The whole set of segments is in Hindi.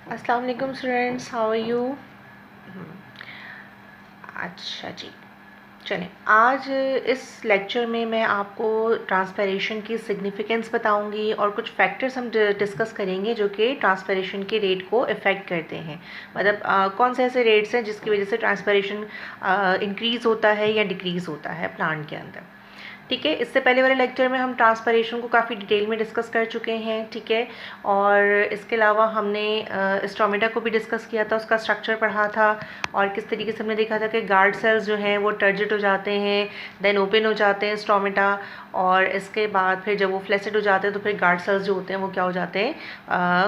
अस्सलाम वालेकुम स्टूडेंट्स, हाउ आर यू। अच्छा जी, चलें आज इस लेक्चर में मैं आपको ट्रांसपैरेशन की सिग्निफिकेंस बताऊंगी और कुछ फैक्टर्स हम डिस्कस करेंगे जो कि ट्रांसपैरेशन के रेट को इफ़ेक्ट करते हैं। मतलब कौन से ऐसे रेट्स हैं जिसकी वजह से ट्रांसपैरेशन इंक्रीज़ होता है या डिक्रीज़ होता है प्लांट के अंदर। ठीक है, इससे पहले वाले लेक्चर में हम ट्रांसपैरेशन को काफ़ी डिटेल में डिस्कस कर चुके हैं। ठीक है, और इसके अलावा हमने स्टोमेटा को भी डिस्कस किया था, उसका स्ट्रक्चर पढ़ा था और किस तरीके से हमने देखा था कि गार्ड सेल्स जो हैं वो टर्जिट हो जाते हैं, देन ओपन हो जाते हैं स्टोमेटा, और इसके बाद फिर जब वो फ्लेसिड हो जाते हैं तो फिर गार्ड सेल्स जो होते हैं वो क्या हो जाते हैं,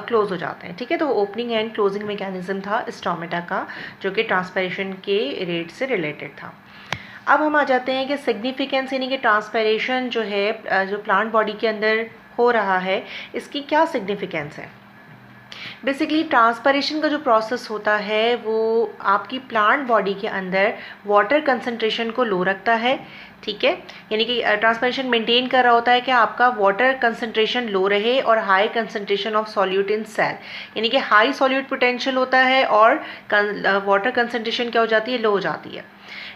क्लोज हो जाते हैं। ठीक है, तो ओपनिंग एंड क्लोजिंग मैकेनिज्म था स्टोमेटा का जो कि ट्रांसपैरेशन के रेट से रिलेटेड था। अब हम आ जाते हैं कि सिग्निफिकेंस यानी कि ट्रांसपैरेशन जो है जो प्लांट बॉडी के अंदर हो रहा है, इसकी क्या सिग्निफिकेंस है। बेसिकली ट्रांसपैरेशन का जो प्रोसेस होता है वो आपकी प्लांट बॉडी के अंदर वाटर कंसंट्रेशन को लो रखता है। ठीक है, यानी कि ट्रांसपैरेशन मेंटेन कर रहा होता है कि आपका वाटर कंसंट्रेशन लो रहे और high concentration of solute in cell, यानी कि हाई सॉल्यूट पोटेंशियल होता है और वाटर कंसंट्रेशन क्या हो जाती है, लो हो जाती है।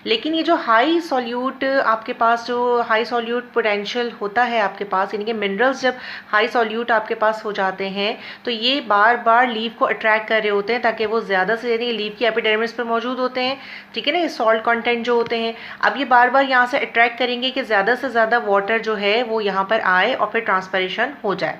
लेकिन ये जो हाई सॉल्यूट आपके पास जो हाई सॉल्यूट पोटेंशियल होता है आपके पास, यानी कि मिनरल्स जब हाई सॉल्यूट आपके पास हो जाते हैं तो ये बार बार लीफ को अट्रैक्ट कर रहे होते हैं ताकि वो ज़्यादा से ज़्यादा लीफ की एपिडर्मिस पर मौजूद होते हैं। ठीक है ना, ये सॉल्ट कंटेंट जो होते हैं, अब ये बार बार यहाँ से अट्रैक्ट करेंगे कि ज़्यादा से ज़्यादा वाटर जो है वो यहाँ पर आए और फिर ट्रांसपैरेशन हो जाए।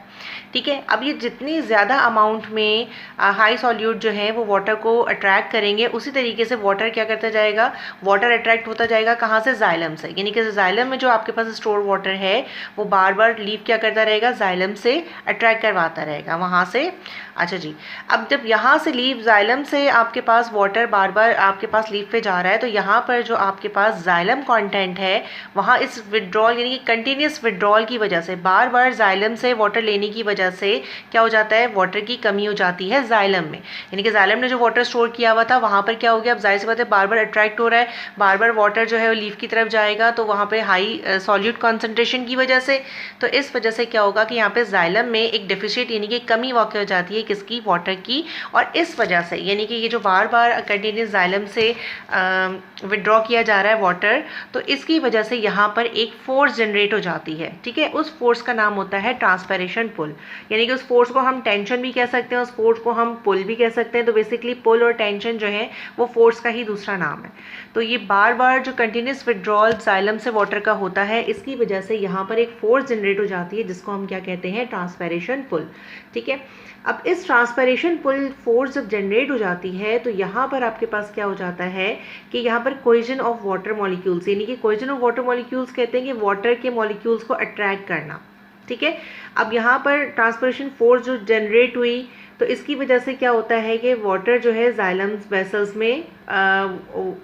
ठीक है, अब ये जितनी ज़्यादा अमाउंट में हाई सॉल्यूट जो है वो वाटर को अट्रैक्ट करेंगे, उसी तरीके से वाटर क्या करता जाएगा, वाटर अट्रैक्ट होता जाएगा कहाँ से, जाइलम से। यानी कि जाइलम में जो आपके पास स्टोर वाटर है वो बार बार लीफ क्या करता रहेगा, जाइलम से अट्रैक्ट करवाता रहेगा वहाँ से। अच्छा जी, अब जब यहाँ से लीफ जाइलम से आपके पास वाटर बार बार आपके पास लीफ पे जा रहा है तो यहाँ पर जो आपके पास जाइलम कंटेंट है वहाँ इस विड्रॉल यानी कि कंटिन्यूस विड्रॉल की वजह से, बार बार जाइलम से वाटर लेने की वजह से क्या हो जाता है, वाटर की कमी हो जाती है जाइलम में। यानी कि जाइलम ने जो वाटर स्टोर किया हुआ था वहाँ पर क्या हो गया, अब जाहिर सी बात है बार बार अट्रैक्ट हो रहा है, बार बार वाटर जो है वो लीफ की तरफ जाएगा तो वहाँ पे हाई सॉल्यूट कॉन्सेंट्रेशन की वजह से, तो इस वजह से क्या होगा कि यहाँ पे जाइलम में एक डेफिशिएट यानी कि कमी वाक़ हो जाती है किसकी, वाटर की। और इस वजह से यानी कि ये जो बार बार कंटिन्यूस जाइलम से विड्रॉ किया जा रहा है वाटर, तो इसकी वजह से यहाँ पर एक फोर्स जनरेट हो जाती है। ठीक है, उस फोर्स का नाम होता है ट्रांसपैरेशन पुल, यानी कि उस फोर्स को हम टेंशन भी कह सकते हैं, उस फोर्स को हम पुल भी कह सकते हैं। तो बेसिकली पुल और टेंशन जो है वो फोर्स का ही दूसरा नाम है। तो ये बार बार जो कंटिन्यूस विड्रॉल जाइलम से वाटर का होता है, इसकी वजह से यहाँ पर एक फोर्स जनरेट हो जाती है जिसको हम क्या कहते हैं, ट्रांसपैरेशन पुल। ठीक है, अब इस ट्रांसपैरेशन पुल फोर्स जब जनरेट हो जाती है तो यहाँ पर आपके पास क्या हो जाता है कि यहाँ पर कोहेजन ऑफ वाटर मॉलिक्यूल्स, यानी कि कोहेजन ऑफ वाटर मॉलिक्यूल्स कहते हैं कि वाटर के मॉलिक्यूल्स को अट्रैक्ट करना। ठीक है, अब यहाँ पर ट्रांसपैरेशन फोर्स जो जनरेट हुई तो इसकी वजह से क्या होता है कि वाटर जो है जाइलम वेसल्स में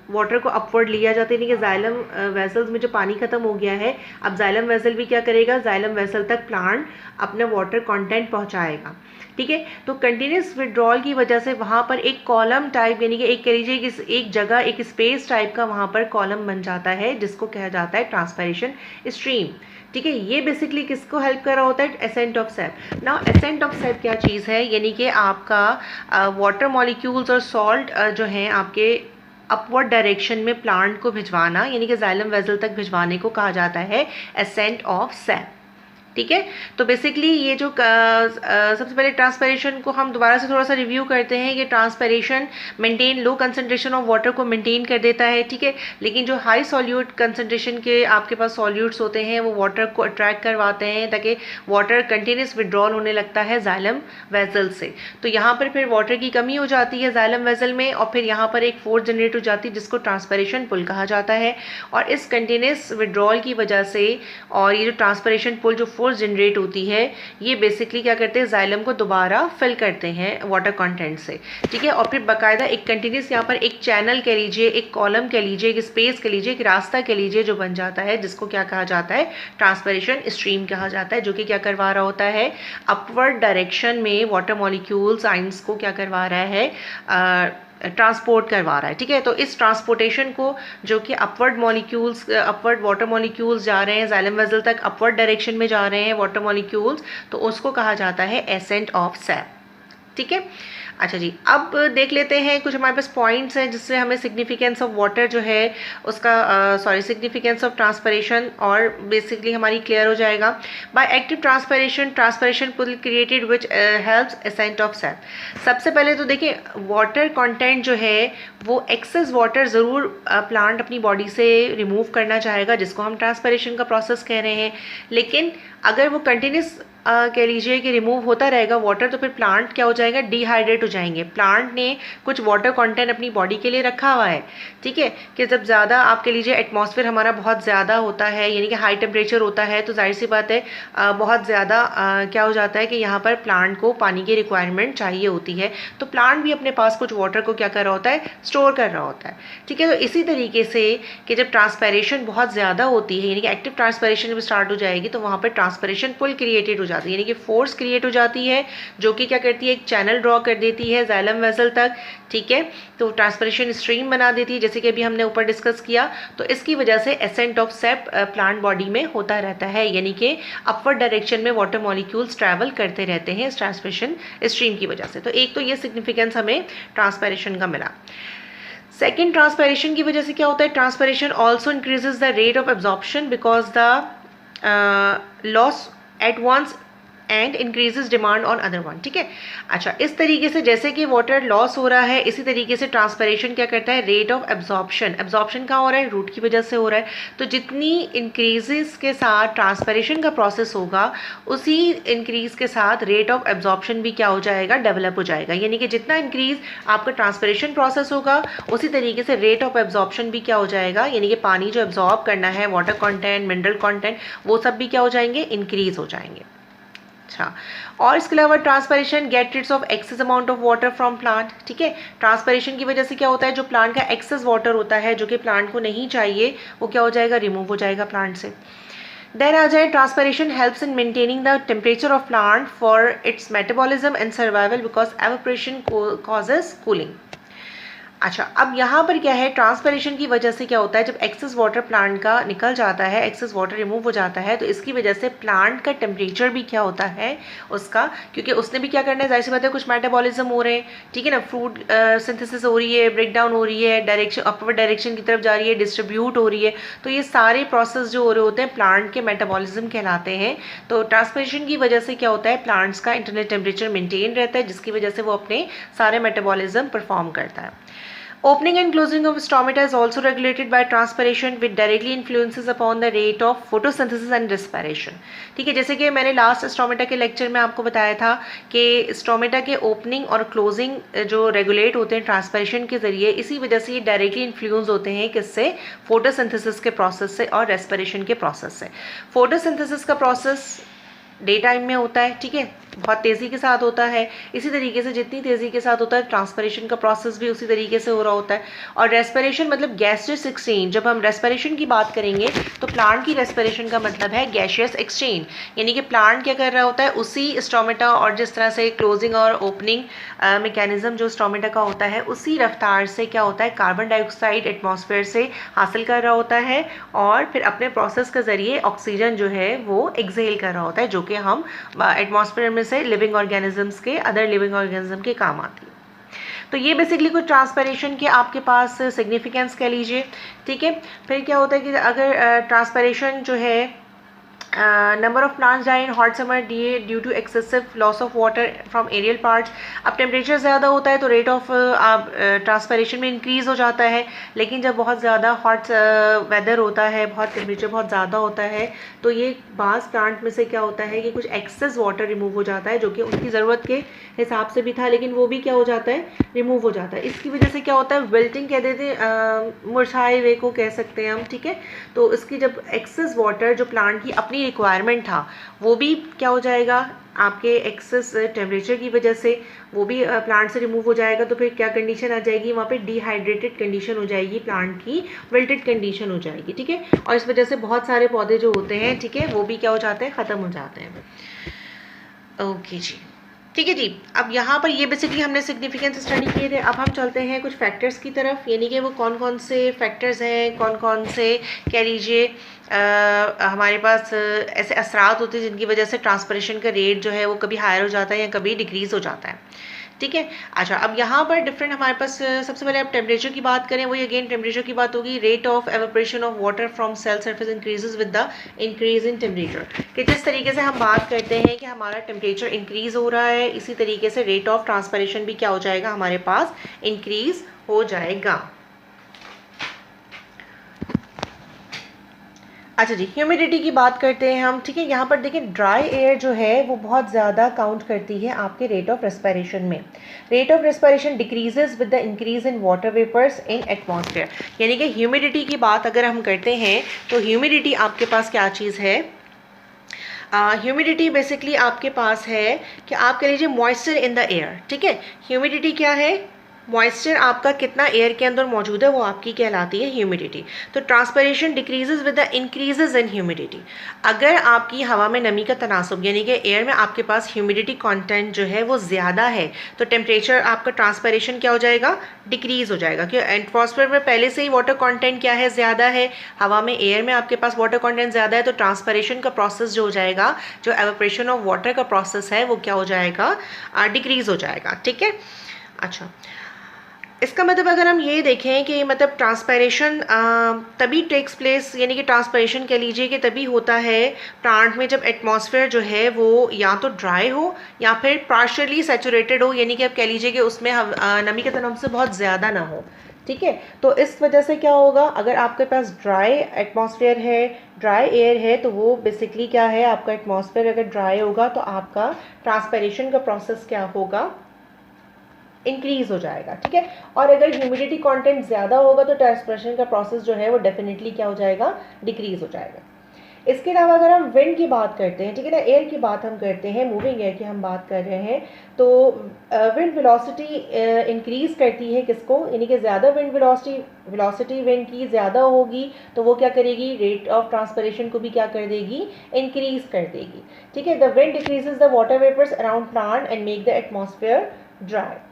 वाटर को अपवर्ड लिया जाता है, यानी कि जाइलम वेसल्स में जो पानी खत्म हो गया है, अब जाइलम वेसल भी क्या करेगा, जाइलम वेसल तक प्लांट अपना वाटर कंटेंट पहुंचाएगा। ठीक है, तो कंटिन्यूस विड्रॉल की वजह से वहाँ पर एक कॉलम टाइप यानी कि एक कह लीजिए एक जगह एक स्पेस टाइप का वहाँ पर कॉलम बन जाता है जिसको कहा जाता है ट्रांसपैरेशन स्ट्रीम। ठीक है, ये बेसिकली किसको हेल्प कर रहा होता है, ascent of SAP. Now ascent of SAP क्या चीज़ है, यानी कि आपका वाटर मॉलिक्यूल्स और सॉल्ट जो हैं आपके अपवर्ड डायरेक्शन में प्लांट को भिजवाना, यानी कि जाइलम वेसल तक भिजवाने को कहा जाता है एसेंट ऑफ सैप। ठीक है, तो बेसिकली ये जो सबसे पहले ट्रांसपैरेशन को हम दोबारा से थोड़ा सा रिव्यू करते हैं। ये transpiration maintain low concentration of water को मेंटेन कर देता है। ठीक है, लेकिन जो हाई सॉल्यूट कंसंट्रेशन के आपके पास सॉल्यूट्स होते हैं वो वाटर को अट्रैक्ट करवाते हैं ताकि वाटर कंटिन्यूस विड्रॉल होने लगता है जाइलम वेसल से। तो यहाँ पर फिर वाटर की कमी हो जाती है जाइलम वेसल में और फिर यहाँ पर एक फोर्स जनरेट हो जाती है जिसको ट्रांसपैरेशन पुल कहा जाता है। और इस कंटिन्यूस विड्रॉल की वजह से और ये जो ट्रांसपैरेशन पुल जो फोर्स जनरेट होती है ये बेसिकली क्या करते हैं, जाइलम को दोबारा फिल करते हैं वाटर कंटेंट से। ठीक है, और फिर बाकायदा एक कंटिन्यूस यहाँ पर एक चैनल कह लीजिए, एक कॉलम कह लीजिए, एक स्पेस कह लीजिए, एक रास्ता कह लीजिए जो बन जाता है जिसको क्या कहा जाता है, ट्रांसपैरेशन स्ट्रीम कहा जाता है, जो कि क्या करवा रहा होता है, अपवर्ड डायरेक्शन में वाटर मॉलिक्यूल्स आइंस को क्या करवा रहा है, ट्रांसपोर्ट करवा रहा है। ठीक है, तो इस ट्रांसपोर्टेशन को जो कि अपवर्ड वाटर मॉलिक्यूल्स जा रहे हैं जाइलम वेसल तक, अपवर्ड डायरेक्शन में जा रहे हैं वाटर मॉलिक्यूल्स, तो उसको कहा जाता है एसेंट ऑफ सैप। ठीक है। अच्छा जी, अब देख लेते हैं कुछ हमारे पास पॉइंट्स हैं जिससे हमें सिग्निफिकेंस ऑफ वाटर जो है उसका सिग्निफिकेंस ऑफ ट्रांसपरेशन और बेसिकली हमारी क्लियर हो जाएगा। By active transpiration, transpiration pull created which helps ascent of sap. सबसे पहले तो देखिए वाटर कंटेंट जो है वो एक्सेस वाटर ज़रूर प्लांट अपनी बॉडी से रिमूव करना चाहेगा, जिसको हम ट्रांसपरेशन का प्रोसेस कह रहे हैं। लेकिन अगर वो कंटिन्यूस कह लीजिए कि रिमूव होता रहेगा वाटर, तो फिर प्लांट क्या हो जाएगा, डिहाइड्रेट हो जाएंगे। प्लांट ने कुछ वाटर कंटेंट अपनी बॉडी के लिए रखा हुआ है, ठीक है, कि जब ज़्यादा आप कह लीजिए एटमॉस्फेयर हमारा बहुत ज़्यादा होता है, यानी कि हाई टेम्परेचर होता है, तो जाहिर सी बात है बहुत ज़्यादा क्या हो जाता है कि यहाँ पर प्लांट को पानी की रिक्वायरमेंट चाहिए होती है। तो प्लांट भी अपने पास कुछ वाटर को क्या कर रहा होता है, स्टोर कर रहा होता है, ठीक है। तो इसी तरीके से कि जब ट्रांसपैरेशन बहुत ज़्यादा होती है, यानी कि एक्टिव ट्रांसपैरेशन जब स्टार्ट हो जाएगी, तो वहाँ पर ट्रांसपैरेशन पुल क्रिएटेड हो जाती है, यानी कि फोर्स क्रिएट हो जाती है, जो कि क्या करती है, एक चैनल ड्रॉ कर देती है जाइलम वेसल तक, ठीक है। तो ट्रांसपरेशन स्ट्रीम बना देती है, जैसे कि अभी हमने ऊपर डिस्कस किया। तो इसकी वजह से ascent of shape plant body में होता रहता है, यानी कि अपवर्ड डायरेक्शन में वाटर मॉलिक्यूल्स ट्रैवल करते रहते हैं इस ट्रांसपरेशन स्ट्रीम की वजह से। तो एक तो ये सिग्निफिकेंस हमें ट्रांसपैरेशन का मिला। सेकेंड, ट्रांसपैरेशन की वजह से क्या होता है, transpiration also increases the rate of absorption because the loss at once and increases demand on other one, ठीक है। अच्छा, इस तरीके से जैसे कि वाटर लॉस हो रहा है, इसी तरीके से ट्रांसपैरेशन क्या करता है, रेट ऑफ एब्जॉर्प्शन, एब्जॉर्प्शन कहाँ हो रहा है, रूट की वजह से हो रहा है। तो जितनी इंक्रीजेस के साथ ट्रांसपैरेशन का प्रोसेस होगा, उसी इंक्रीज के साथ रेट ऑफ एब्जॉर्प्शन भी क्या हो जाएगा, डेवलप हो जाएगा। यानी कि जितना इंक्रीज आपका ट्रांसपैरेशन प्रोसेस होगा, उसी तरीके से रेट ऑफ एब्जॉर्प्शन भी क्या हो जाएगा, यानी कि पानी जो एब्जॉर्ब करना है, वाटर कॉन्टेंट, मिनरल कॉन्टेंट, वो सब भी क्या हो जाएंगे, इंक्रीज हो जाएंगे। अच्छा, और इसके अलावा transpiration get rids of excess amount of water from plant, ठीक है। ट्रांसपैरेशन की वजह से क्या होता है, जो प्लांट का एक्सेस वाटर होता है, जो कि प्लांट को नहीं चाहिए, वो क्या हो जाएगा, रिमूव हो जाएगा प्लांट से। देन आ जाए, transpiration helps in maintaining the temperature of plant for its metabolism and survival because evaporation causes cooling. अच्छा, अब यहाँ पर क्या है, ट्रांसपैरेशन की वजह से क्या होता है, जब एक्सेस वाटर प्लांट का निकल जाता है, एक्सेस वाटर रिमूव हो जाता है, तो इसकी वजह से प्लांट का टेम्परेचर भी क्या होता है उसका, क्योंकि उसने भी क्या करना है, जाहिर सी बात है कुछ मेटाबॉलिज्म हो रहे हैं, ठीक है ना, फूड सिंथेसिस हो रही है, ब्रेक डाउन हो रही है, डायरेक्शन अपवर्ड डायरेक्शन की तरफ जा रही है, डिस्ट्रीब्यूट हो रही है। तो ये सारे प्रोसेस जो हो रहे होते हैं प्लांट के मेटाबॉलिज्म कहलाते हैं। तो ट्रांसपैरेशन की वजह से क्या होता है, प्लांट्स का इंटरनल टेम्परेचर मेंटेन रहता है, जिसकी वजह से वो अपने सारे मेटाबॉलिज्म परफॉर्म करता है। Opening and closing of stomata is also regulated by transpiration which directly influences upon the rate of photosynthesis and respiration, ठीक है। जैसे कि मैंने लास्ट स्टोमेटा के लेक्चर में आपको बताया था कि स्टोमेटा के ओपनिंग और क्लोजिंग जो रेगुलेट होते हैं ट्रांसपैरेशन के जरिए, इसी वजह से ये डायरेक्टली इन्फ्लुएंस होते हैं किससे, फोटोसिंथेसिस के प्रोसेस से और रेस्पिरेशन के प्रोसेस से। फोटोसिंथेसिस का प्रोसेस डे टाइम में होता है, ठीक है, बहुत तेज़ी के साथ होता है। इसी तरीके से जितनी तेज़ी के साथ होता है, ट्रांसपैरेशन का प्रोसेस भी उसी तरीके से हो रहा होता है। और रेस्पिरेशन मतलब गैसियस एक्सचेंज, जब हम रेस्पिरेशन की बात करेंगे तो प्लांट की रेस्पिरेशन का मतलब है गैसियस एक्सचेंज, यानी कि प्लांट क्या कर रहा होता है, उसी स्टोमेटा और जिस तरह से क्लोजिंग और ओपनिंग मैकेनिज्म जो स्टोमेटा का होता है, उसी रफ्तार से क्या होता है, कार्बन डाइऑक्साइड एटमॉस्फेयर से हासिल कर रहा होता है और फिर अपने प्रोसेस के ज़रिए ऑक्सीजन जो है वो एक्सहेल कर रहा होता है, जो कि हम एटमॉस्फेयर में से लिविंग ऑर्गेनिजम्स के, अदर लिविंग ऑर्गेनिज्म के काम आती है। तो ये बेसिकली कुछ ट्रांसपैरेशन के आपके पास सिग्निफिकेंस कह लीजिए, ठीक है। फिर क्या होता है कि अगर ट्रांसपैरेशन जो है, number of plants die in hot summer due to excessive loss of water from aerial parts. अब टेम्परेचर ज़्यादा होता है तो रेट ऑफ ट्रांसपैरेशन में इंक्रीज़ हो जाता है, लेकिन जब बहुत ज़्यादा हॉट वेदर होता है, बहुत टेम्परेचर बहुत ज़्यादा होता है, तो ये बाज़ प्लांट में से क्या होता है कि कुछ एक्सेस वाटर रिमूव हो जाता है, जो कि उनकी ज़रूरत के हिसाब से भी था, लेकिन वो भी क्या हो जाता है, रिमूव हो जाता है। इसकी वजह से क्या होता है, विल्टिंग कह देते हैं, मुरझाए हुए को कह सकते हैं हम, ठीक है। तो इसकी जब एक्सेस वाटर जो प्लांट की अपनी रिक्वायरमेंट था, वो भी क्या हो जाएगा, आपके एक्सेस टेम्परेचर की वजह से वो भी प्लांट से रिमूव हो जाएगा। तो फिर क्या कंडीशन आ जाएगी, वहाँ पे डिहाइड्रेटेड कंडीशन हो जाएगी, प्लांट की विल्टेड कंडीशन हो जाएगी, ठीक है। और इस वजह से बहुत सारे पौधे जो होते हैं, ठीक है, वो भी क्या हो जाते हैं, ख़त्म हो जाते हैं। ओके जी, ठीक है जी। अब यहाँ पर ये बेसिकली हमने सिग्निफिकेंस स्टडी किए थे। अब हम चलते हैं कुछ फैक्टर्स की तरफ, यानी कि वो कौन कौन से फैक्टर्स हैं, कौन कौन से कह लीजिए हमारे पास ऐसे असरात होते हैं जिनकी वजह से ट्रांसपरेशन का रेट जो है वो कभी हायर हो जाता है या कभी डिक्रीज़ हो जाता है। ठीक है। अच्छा, अब यहाँ पर डिफरेंट हमारे पास सबसे पहले आप टेम्परेचर की बात करें, वही अगेन टेम्परेचर की बात होगी। Rate of evaporation of water from cell surface increases with the increase in temperature. कि जिस तरीके से हम बात करते हैं कि हमारा टेम्परेचर इंक्रीज हो रहा है, इसी तरीके से रेट ऑफ ट्रांसपरेशन भी क्या हो जाएगा, हमारे पास इंक्रीज हो जाएगा। अच्छा जी, ह्यूमिडिटी की बात करते हैं हम। ठीक है, यहाँ पर देखिए ड्राई एयर जो है वो बहुत ज़्यादा काउंट करती है आपके रेट ऑफ रेस्पिरेशन में। Rate of respiration decreases with the increase in water vapours in atmosphere. यानी कि ह्यूमिडिटी की बात अगर हम करते हैं तो ह्यूमिडिटी आपके पास क्या चीज़ है, ह्यूमिडिटी बेसिकली आपके पास है कि आप कह लीजिए मॉइस्चर इन द एयर। ठीक है, ह्यूमिडिटी क्या है, मॉइस्चर आपका कितना एयर के अंदर मौजूद है वो आपकी कहलाती है ह्यूमिडिटी। तो transpiration decreases with the increases in humidity. अगर आपकी हवा में नमी का तनासुब यानी कि एयर में आपके पास ह्यूमिडिटी कंटेंट जो है वो ज़्यादा है तो टेम्परेचर आपका ट्रांसपरेशन क्या हो जाएगा, डिक्रीज़ हो जाएगा। क्योंकि एटमॉस्फेयर में पहले से ही वाटर कंटेंट क्या है, ज़्यादा है। हवा में एयर में आपके पास वाटर कंटेंट ज़्यादा है तो ट्रांसपरेशन का प्रोसेस जो हो जाएगा, जो एवेपोरेशन ऑफ वाटर का प्रोसेस है वो क्या हो जाएगा, डिक्रीज़ हो जाएगा। ठीक है। अच्छा, इसका मतलब अगर हम ये देखें कि मतलब ट्रांसपरेशन तभी टेक्स प्लेस, यानी कि ट्रांसपरेशन कह लीजिए कि तभी होता है प्लांट में जब एटमॉस्फेयर जो है वो या तो ड्राई हो या फिर पार्शियली सैचुरेटेड हो, यानी कि आप कह लीजिए कि उसमें नमी का तनासुब बहुत ज़्यादा ना हो। ठीक है, तो इस वजह से क्या होगा, अगर आपके पास ड्राई एटमॉस्फेयर है, ड्राई एयर है, तो वो बेसिकली क्या है, आपका एटमॉस्फेयर अगर ड्राई होगा तो आपका ट्रांसपरेशन का प्रोसेस क्या होगा, इंक्रीज हो जाएगा। ठीक है, और अगर ह्यूमिडिटी कंटेंट ज़्यादा होगा तो ट्रांसपरेशन का प्रोसेस जो है वो डेफिनेटली क्या हो जाएगा, डिक्रीज हो जाएगा। इसके अलावा अगर हम विंड की बात करते हैं, ठीक है ना, एयर की बात हम करते हैं, मूविंग एयर की हम बात कर रहे हैं, तो विंड वेलोसिटी इंक्रीज करती है किसको, यानी कि ज़्यादा विंड वेलोसिटी विंड की ज़्यादा होगी तो वो क्या करेगी, रेट ऑफ ट्रांसपरेशन को भी क्या कर देगी, इंक्रीज कर देगी। ठीक है, the wind decreases the water vapours around plant and make the atmosphere dry.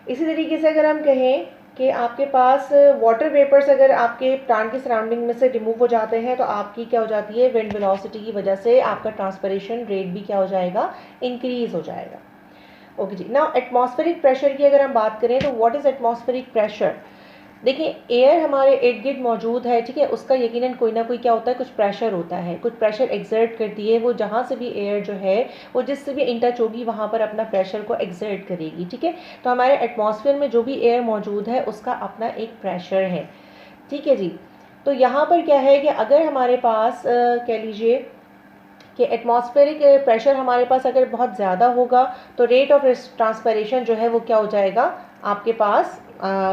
इसी तरीके से अगर हम कहें कि आपके पास वाटर वेपर्स अगर आपके प्लांट की सराउंडिंग में से रिमूव हो जाते हैं तो आपकी क्या हो जाती है, विंड वेलोसिटी की वजह से आपका ट्रांसपरेशन रेट भी क्या हो जाएगा, इंक्रीज हो जाएगा। ओके जी, नाउ एटमॉस्फेरिक प्रेशर की अगर हम बात करें तो व्हाट इज़ एटमॉस्फेरिक प्रेशर। देखिए एयर हमारे इर्द गिर्द मौजूद है, ठीक है, उसका यकीनन कोई ना कोई क्या होता है, कुछ प्रेशर होता है, कुछ प्रेशर एक्सर्ट करती है, वो जहाँ से भी एयर जो है वो जिससे भी इंटच होगी वहाँ पर अपना प्रेशर को एक्सर्ट करेगी। ठीक है, तो हमारे एटमॉस्फेयर में जो भी एयर मौजूद है उसका अपना एक प्रेशर है। ठीक है जी, तो यहाँ पर क्या है कि अगर हमारे पास कह लीजिए कि एटमॉस्फेरिक प्रेशर हमारे पास अगर बहुत ज़्यादा होगा तो रेट ऑफ ट्रांसपरेशन जो है वो क्या हो जाएगा आपके पास,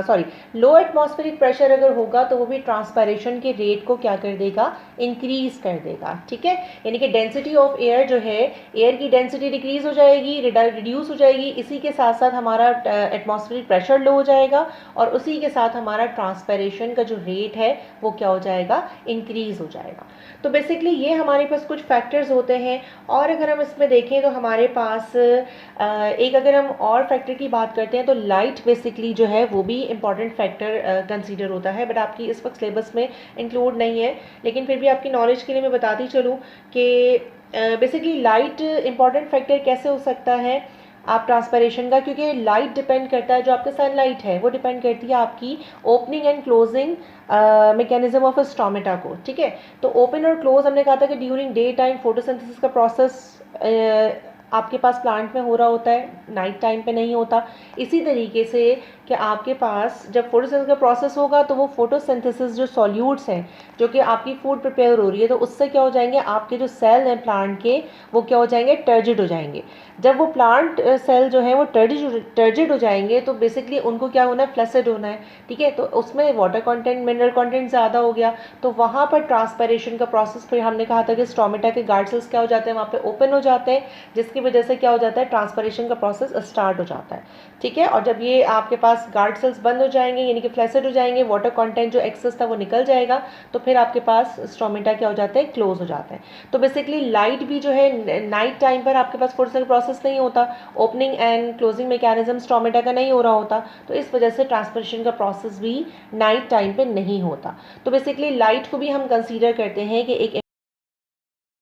सॉरी, लो एटमॉस्फेरिक प्रेशर अगर होगा तो वो भी ट्रांसपरेशन के रेट को क्या कर देगा, इंक्रीज कर देगा। ठीक है, यानी कि डेंसिटी ऑफ एयर जो है, एयर की डेंसिटी डिक्रीज हो जाएगी, रिड्यूस हो जाएगी, इसी के साथ साथ हमारा एटमॉस्फेरिक प्रेशर लो हो जाएगा और उसी के साथ हमारा ट्रांसपरेशन का जो रेट है वो क्या हो जाएगा, इंक्रीज हो जाएगा। तो बेसिकली ये हमारे पास कुछ फैक्टर्स होते हैं। और अगर हम इसमें देखें तो हमारे पास एक अगर हम और फैक्टर की बात करते हैं तो लाइट बेसिकली जो है वो भी इम्पॉर्टेंट फैक्टर कंसीडर होता है, बट आपकी इस वक्त सिलेबस में इंक्लूड नहीं है, लेकिन फिर भी आपकी नॉलेज के लिए मैं बताती चलूँ कि बेसिकली लाइट इम्पॉर्टेंट फैक्टर कैसे हो सकता है आप ट्रांसपरेशन का, क्योंकि लाइट डिपेंड करता है, जो आपका सनलाइट है वो डिपेंड करती है आपकी opening and closing mechanism of stomata को। ठीक है, तो ओपन और क्लोज हमने कहा था कि ड्यूरिंग डे टाइम फोटोसिंथेसिस का प्रोसेस आपके पास प्लांट में हो रहा होता है, नाइट टाइम पे नहीं होता। इसी तरीके से कि आपके पास जब फोटोसिंथेसिस का प्रोसेस होगा तो वो फोटोसिंथेसिस जो सॉल्यूट्स हैं जो कि आपकी फूड प्रिपेयर हो रही है तो उससे क्या हो जाएंगे, आपके जो सेल हैं प्लांट के वो क्या हो जाएंगे, टर्जिड हो जाएंगे। जब वो प्लांट सेल जो है वो टर्जिड हो जाएंगे तो बेसिकली उनको क्या होना है, फ्लैसिड होना है। ठीक है, तो उसमें वाटर कंटेंट, मिनरल कंटेंट ज़्यादा हो गया तो वहाँ पर ट्रांसपरेशन का प्रोसेस, फिर हमने कहा था कि स्टोमेटा के गार्ड सेल्स क्या हो जाते हैं, वहाँ पे ओपन हो जाते हैं, जिसकी जिसकी वजह से क्या हो जाता है, ट्रांसपरेशन का प्रोसेस स्टार्ट हो जाता है, ठीक है। और जब ये आपके पास गार्ड सेल्स बंद हो जाएंगे यानी कि फ्लैसिड हो जाएंगे, वाटर कंटेंट जो एक्सेस था वो निकल जाएगा, तो फिर आपके पास स्टोमेटा क्या हो जाते हैं, क्लोज हो जाते हैं। तो बेसिकली लाइट भी जो है नाइट टाइम पर आपके पास फोटोसिंथेसिस प्रोसेस नहीं होता, opening and closing mechanism stomata का नहीं हो रहा होता, तो इस वजह से ट्रांसपरेशन का प्रोसेस भी नाइट टाइम पे नहीं होता। तो बेसिकली लाइट को भी हम कंसीडर करते हैं कि एक